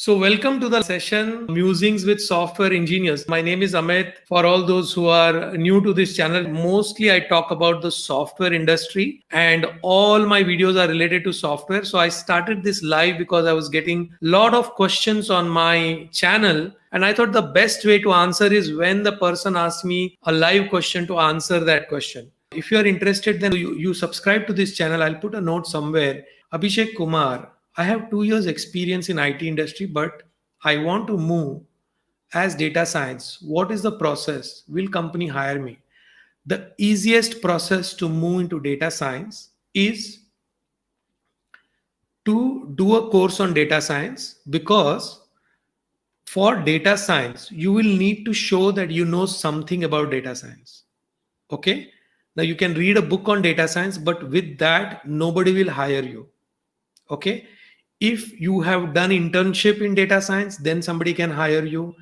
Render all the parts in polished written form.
So, welcome to the session Musings with Software Engineers. My name is Amit. For all those who are new to this channel, mostly I talk about the software industry and all my videos are related to software. So, I started this live because I was getting a lot of questions on my channel. And I thought the best way to answer is when the person asks me a live question to answer that question. If you are interested, then you subscribe to this channel. I'll put a note somewhere. Abhishek Kumar, I have 2 years experience in IT industry, but I want to move as data science. What is the process? Will company hire me? The easiest process to move into data science is to do a course on data science, because for data science, you will need to show that you know something about data science. Okay. Now you can read a book on data science, but with that, nobody will hire you. Okay. If you have done internship in data science, then somebody can hire you.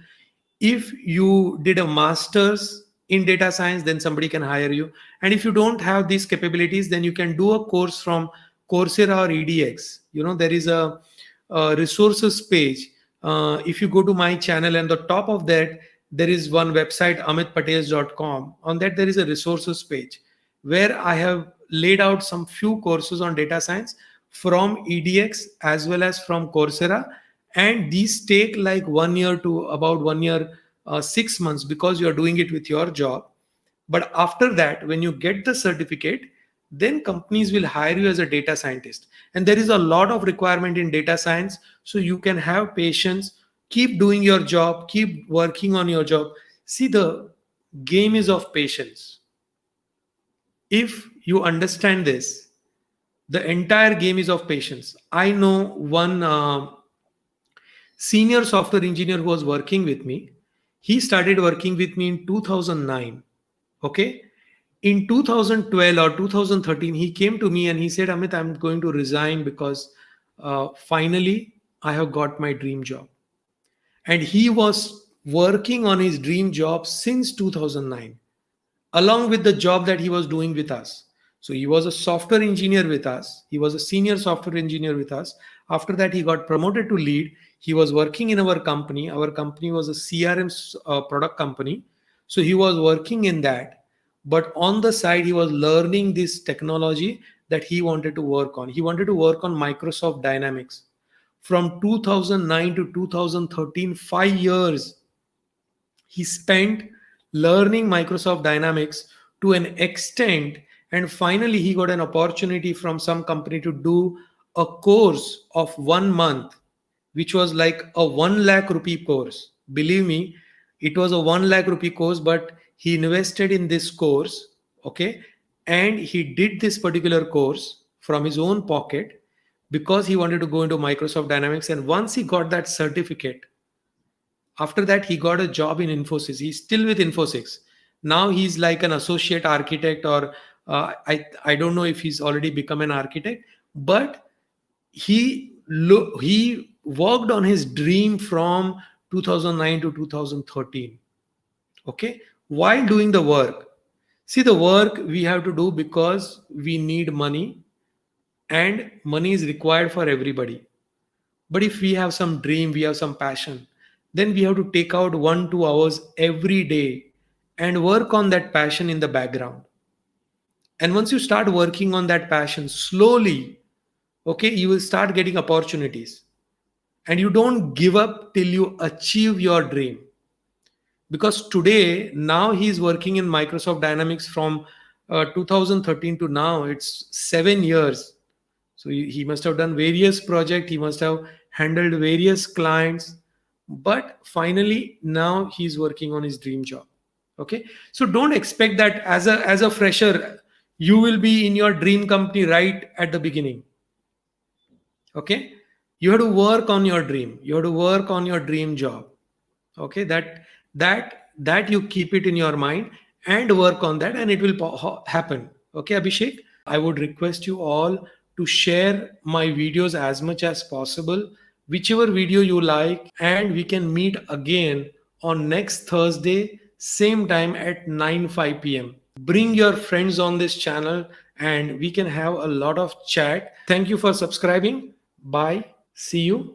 If you did a master's in data science, then somebody can hire you. And if you don't have these capabilities, then you can do a course from Coursera or edX. There is a resources page. If you go to my channel, and the top of that, there is one website, amitpatels.com. On that, there is a resources page where I have laid out some few courses on data science from edX as well as from Coursera. And these take like 1 year to about 1 year, 6 months, because you're doing it with your job. But after that, when you get the certificate, then companies will hire you as a data scientist. And there is a lot of requirement in data science. So you can have patience, keep doing your job, keep working on your job. See, the game is of patience. If you understand this, the entire game is of patience. I know one senior software engineer who was working with me. He started working with me in 2009. Okay. In 2012 or 2013, he came to me and he said, Amit, I'm going to resign because finally I have got my dream job. And he was working on his dream job since 2009, along with the job that he was doing with us. So he was a software engineer with us. He was a senior software engineer with us. After that, he got promoted to lead. He was working in our company. Our company was a CRM product company. So he was working in that. But on the side, he was learning this technology that he wanted to work on. He wanted to work on Microsoft Dynamics. From 2009 to 2013, 5 years, he spent learning Microsoft Dynamics to an extent. And finally, he got an opportunity from some company to do a course of 1 month, which was like a 1 lakh rupee course. Believe me, it was a 1 lakh rupee course, but he invested in this course. Okay. And he did this particular course from his own pocket because he wanted to go into Microsoft Dynamics. And once he got that certificate, after that, he got a job in Infosys. He's still with Infosys. Now he's like an associate architect, or I don't know if he's already become an architect, but he worked on his dream from 2009 to 2013. Okay, while doing the work. See, the work we have to do because we need money, and money is required for everybody. But if we have some dream, we have some passion, then we have to take out 1-2 hours every day and work on that passion in the background. And once you start working on that passion slowly, okay, you will start getting opportunities. And you don't give up till you achieve your dream. Because today, now he's working in Microsoft Dynamics from 2013 to now, it's 7 years. So he must have done various projects. He must have handled various clients. But finally, now he's working on his dream job. Okay. So don't expect that as a fresher, you will be in your dream company right at the beginning. Okay. You have to work on your dream. You have to work on your dream job. Okay. That you keep it in your mind and work on that, and it will happen. Okay, Abhishek, I would request you all to share my videos as much as possible, whichever video you like, and we can meet again on next Thursday, same time at 9:05 p.m. Bring your friends on this channel and we can have a lot of chat. Thank you for subscribing. Bye. See you.